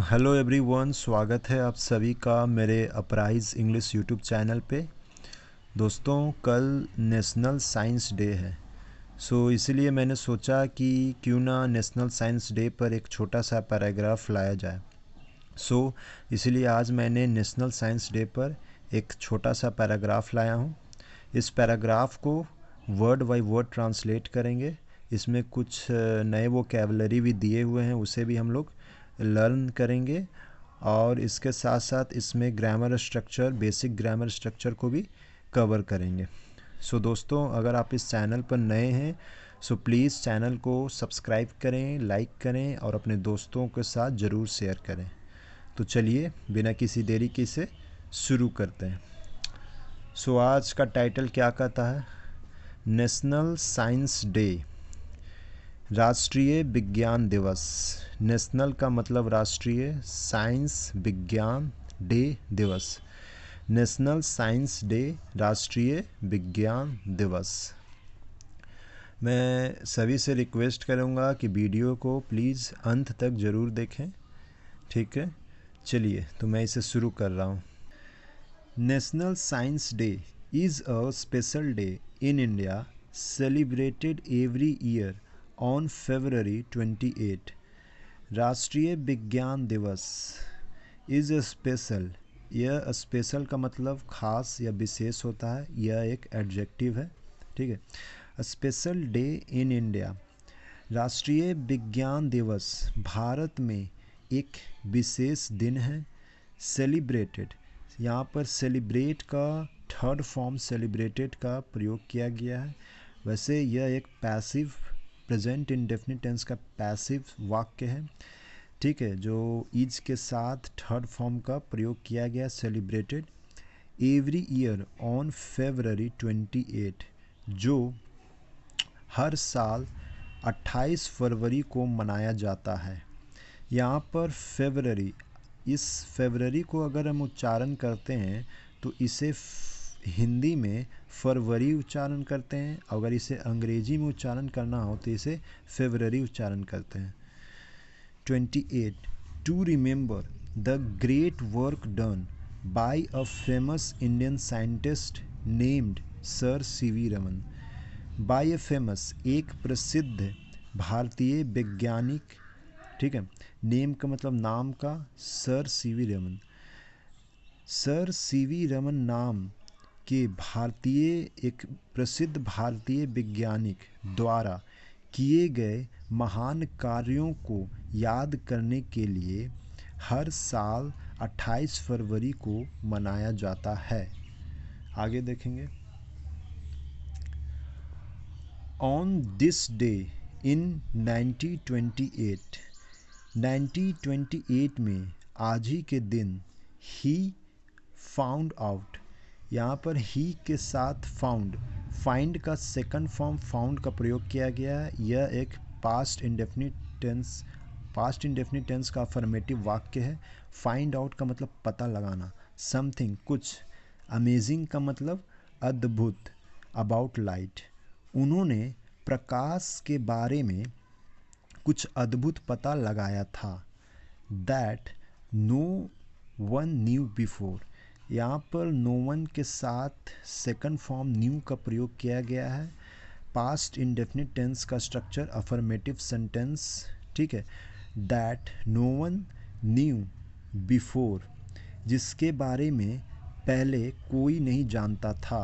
Hello everyone, स्वागत है आप सभी का मेरे अपराइज इंग्लिश यूट्यूब चैनल पे। दोस्तों, कल नेशनल साइंस डे है। इसीलिए मैंने सोचा कि क्यों ना नेशनल साइंस डे पर एक छोटा सा पैराग्राफ लाया जाए। इसीलिए आज मैंने नेशनल साइंस डे पर एक छोटा सा पैराग्राफ लाया हूँ। इस पैराग्राफ को वर्ड बाय वर्ड ट्रांसलेट करेंगे। इसमें कुछ नए वोकैबुलरी भी दिए हुए हैं, उसे भी हम लोग लर्न करेंगे। और इसके साथ साथ इसमें grammar structure, basic grammar structure को भी कवर करेंगे। दोस्तों, अगर आप इस चैनल पर नए हैं प्लीज़ चैनल को सब्सक्राइब करें, लाइक करें और अपने दोस्तों के साथ ज़रूर शेयर करें। तो चलिए बिना किसी देरी के इसे शुरू करते हैं। आज का टाइटल क्या कहता है? नेशनल साइंस डे, राष्ट्रीय विज्ञान दिवस। नेशनल का मतलब राष्ट्रीय, साइंस विज्ञान, डे दिवस। नेशनल साइंस डे, राष्ट्रीय विज्ञान दिवस। मैं सभी से रिक्वेस्ट करूँगा कि वीडियो को प्लीज़ अंत तक ज़रूर देखें, ठीक है? चलिए, तो मैं इसे शुरू कर रहा हूँ। National science day is a special day in India celebrated every year on February 28. राष्ट्रीय विज्ञान दिवस इज़ अ स्पेशल। यह स्पेशल का मतलब खास या विशेष होता है, यह एक एडजेक्टिव है, ठीक है। स्पेशल डे इन इंडिया, राष्ट्रीय विज्ञान दिवस भारत में एक विशेष दिन है। सेलिब्रेटेड, यहाँ पर सेलिब्रेट का थर्ड फॉर्म सेलिब्रेटेड का प्रयोग किया गया है। वैसे यह एक पैसिव, प्रेजेंट इंडेफिनिट टेंस का पैसिव वाक्य है, ठीक है, जो इज के साथ थर्ड फॉर्म का प्रयोग किया गया। Celebrated every year on February 28, जो हर साल 28 फरवरी को मनाया जाता है। यहाँ पर फेबररी, इस फेबररी को अगर हम उच्चारण करते हैं तो इसे हिंदी में फरवरी उच्चारण करते हैं, अगर इसे अंग्रेजी में उच्चारण करना हो तो इसे फेबररी उच्चारण करते हैं। 28, to remember the great work done by a famous Indian scientist named sir CV Raman. By a famous, एक प्रसिद्ध भारतीय वैज्ञानिक, ठीक है। नेम का मतलब नाम का, sir CV Raman. Sir CV Raman नाम के भारतीय, एक प्रसिद्ध भारतीय वैज्ञानिक द्वारा किए गए महान कार्यों को याद करने के लिए हर साल 28 फरवरी को मनाया जाता है। आगे देखेंगे। ऑन दिस डे इन 1928 में, आज ही के दिन, ही फाउंड आउट, यहाँ पर ही के साथ फाउंड, फाइंड का सेकंड फॉर्म फाउंड का प्रयोग किया गया है। यह एक पास्ट इंडेफिनिट टेंस का अफर्मेटिव वाक्य है। फाइंड आउट का मतलब पता लगाना, समथिंग कुछ, अमेजिंग का मतलब अद्भुत, अबाउट लाइट, उन्होंने प्रकाश के बारे में कुछ अद्भुत पता लगाया था। That no one knew before, यहाँ पर नो वन के साथ सेकंड फॉर्म न्यू का प्रयोग किया गया है। पास्ट इंडेफिनिट टेंस का स्ट्रक्चर अफर्मेटिव सेंटेंस, ठीक है। That no one knew before, जिसके बारे में पहले कोई नहीं जानता था।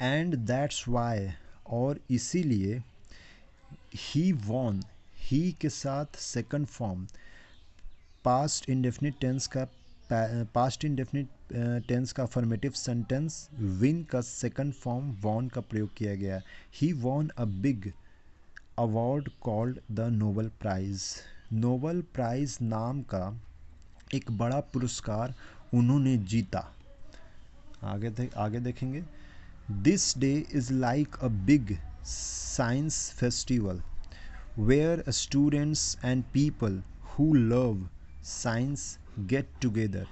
एंड दैट्स वाई, और इसीलिए ही वॉन, ही के साथ second form past indefinite tense का अफर्मेटिव सेंटेंस विन का सेकंड फॉर्म वॉन का प्रयोग किया गया। He won a big award called the Nobel prize. Nobel prize नाम का एक बड़ा पुरस्कार उन्होंने जीता। आगे देखेंगे। This day is like a big science festival where students and people who love science get together.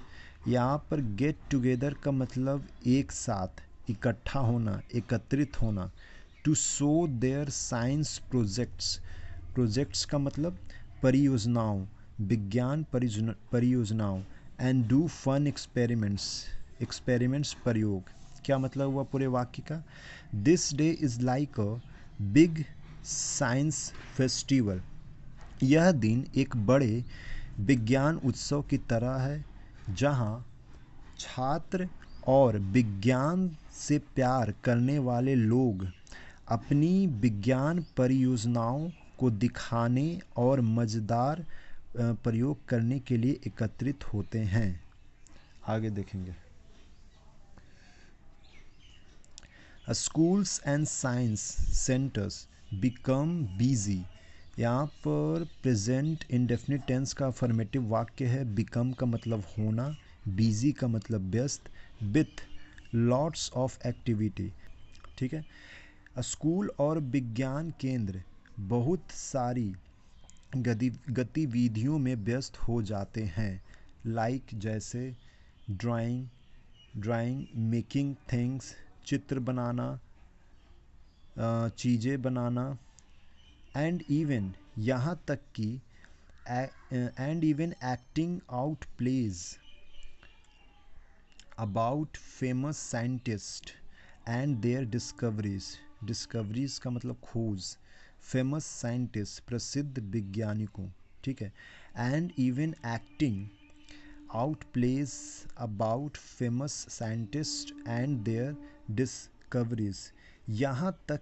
यहाँ पर गेट टुगेदर का मतलब एक साथ, इकट्ठा होना, एकत्रित होना। To show their science projects, projects का मतलब परियोजनाओं, विज्ञान परियोजनाओं, एंड डू फन एक्सपेरिमेंट्स प्रयोग। क्या मतलब हुआ पूरे वाक्य का? This day is like a big science festival. यह दिन एक बड़े विज्ञान उत्सव की तरह है जहां छात्र और विज्ञान से प्यार करने वाले लोग अपनी विज्ञान परियोजनाओं को दिखाने और मज़ेदार प्रयोग करने के लिए एकत्रित होते हैं। आगे देखेंगे। Schools and science centres become busy. यहाँ पर प्रेजेंट इंडेफिनिट टेंस का अफर्मेटिव वाक्य है। बिकम का मतलब होना, बिजी का मतलब व्यस्त, विथ लॉट्स ऑफ एक्टिविटी। ठीक है। स्कूल और विज्ञान केंद्र बहुत सारी गतिविधियों में व्यस्त हो जाते हैं। लाइक जैसे ड्राइंग, मेकिंग थिंग्स, चित्र बनाना, चीज़ें बनाना, एंड इवन यहाँ तक कि and even acting out plays about famous scientist and their discoveries का मतलब खोज, फेमस साइंटिस्ट प्रसिद्ध वैज्ञानिकों। ठीक है। And even acting out plays about famous scientist and their discoveries. यहाँ तक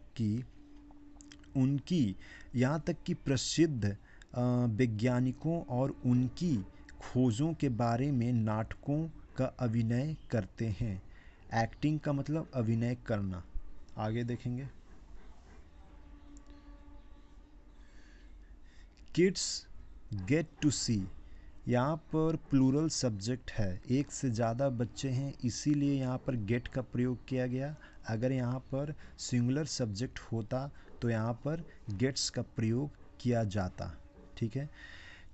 कि प्रसिद्ध वैज्ञानिकों और उनकी खोजों के बारे में नाटकों का अभिनय करते हैं। एक्टिंग का मतलब अभिनय करना। आगे देखेंगे। किड्स गेट टू सी। यहाँ पर प्लूरल सब्जेक्ट है, एक से ज़्यादा बच्चे हैं, इसीलिए यहाँ पर गेट का प्रयोग किया गया। अगर यहाँ पर सिंगुलर सब्जेक्ट होता तो यहाँ पर गेट्स का प्रयोग किया जाता। ठीक है।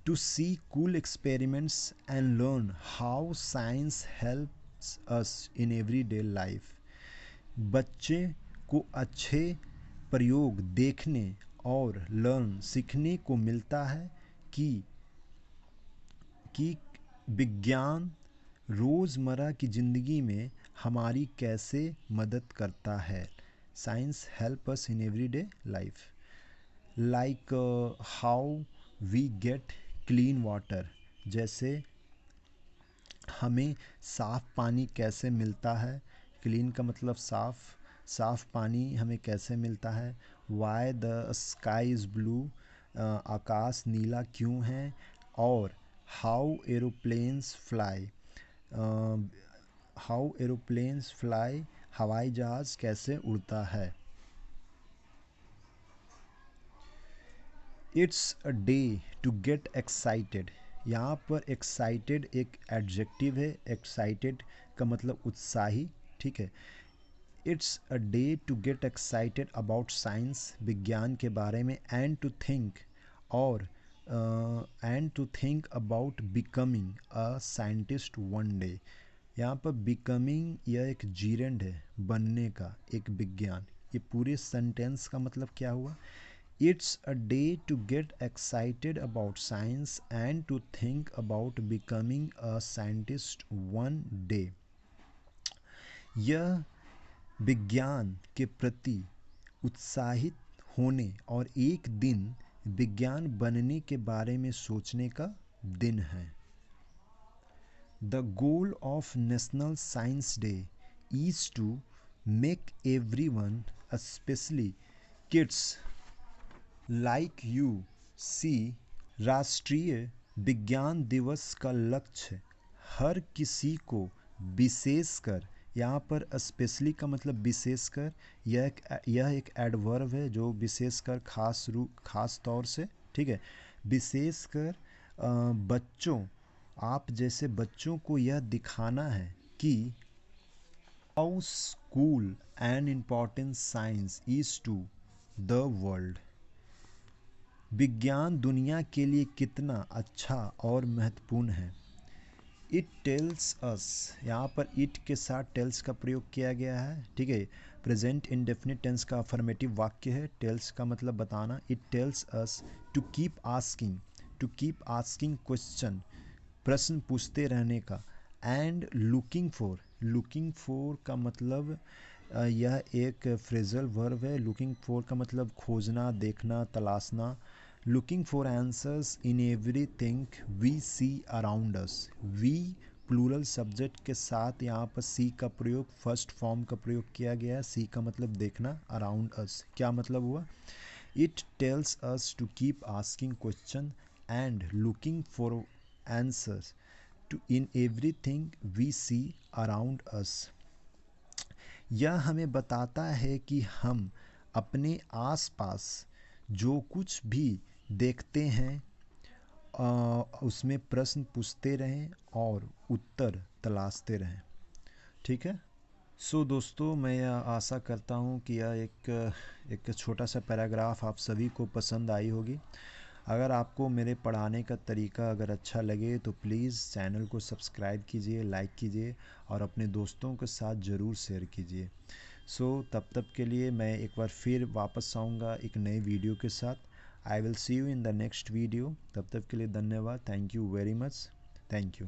To see cool experiments and learn how science helps us in everyday life. बच्चे को अच्छे प्रयोग देखने और सीखने को मिलता है कि विज्ञान रोज़मर्रा की ज़िंदगी में हमारी कैसे मदद करता है। Science help us in everyday life. Like how we get clean water. जैसे हमें साफ़ पानी कैसे मिलता है। क्लीन का मतलब साफ़ पानी हमें कैसे मिलता है। Why the sky is blue, आकाश नीला क्यों है। और हाउ एरोप्लेन्स फ्लाई, हवाई जहाज़ कैसे उड़ता है। It's a day to get excited. यहाँ पर एक्साइटेड एक एडजेक्टिव है। एक्साइटेड का मतलब उत्साही। ठीक है। It's a day to get excited about science, विज्ञान के बारे में, and to think about becoming a scientist one day. यहाँ पर बिकमिंग यह एक जीरेंड है, बनने का, एक विज्ञान। ये पूरे सेंटेंस का मतलब क्या हुआ? It's a day to get excited about science and to think about becoming a scientist one day. यह विज्ञान के प्रति उत्साहित होने और एक दिन विज्ञान बनने के बारे में सोचने का दिन है। The goal of national science day is to make everyone, specially kids like you, see. राष्ट्रीय विज्ञान दिवस का लक्ष्य हर किसी को, विशेषकर, यहाँ पर स्पेशली का मतलब विशेषकर, यह एक एडवर्ब है जो विशेषकर खास तौर से। ठीक है। विशेषकर बच्चों, आप जैसे बच्चों को यह दिखाना है कि how cool and important science is to the world. विज्ञान दुनिया के लिए कितना अच्छा और महत्वपूर्ण है। इट टेल्स अस, यहाँ पर इट के साथ टेल्स का प्रयोग किया गया है। ठीक है। प्रेजेंट इंडेफिनिट टेंस का अफर्मेटिव वाक्य है। टेल्स का मतलब बताना। It tells us to keep asking, to keep asking question, प्रश्न पूछते रहने का, एंड लुकिंग फॉर का मतलब यह एक फ्रेजल वर्ब है। लुकिंग फॉर का मतलब खोजना, देखना, तलाशना। Looking for answers in everything we see around us. We plural subject के साथ यहाँ पर सी का प्रयोग, फर्स्ट फॉर्म का प्रयोग किया गया है। सी का मतलब देखना, अराउंड अस क्या मतलब हुआ? It tells us to keep asking question and looking for answers to in everything we see around us. यह हमें बताता है कि हम अपने आसपास जो कुछ भी देखते हैं उसमें प्रश्न पूछते रहें और उत्तर तलाशते रहें। ठीक है। सो दोस्तों, मैं आशा करता हूँ कि यह एक छोटा सा पैराग्राफ आप सभी को पसंद आई होगी। अगर आपको मेरे पढ़ाने का तरीका अगर अच्छा लगे तो प्लीज़ चैनल को सब्सक्राइब कीजिए, लाइक कीजिए और अपने दोस्तों के साथ ज़रूर शेयर कीजिए। तब तक के लिए मैं एक बार फिर वापस आऊँगा एक नए वीडियो के साथ। I will see you in the next video. तब तक के लिए धन्यवाद। Thank you very much. Thank you.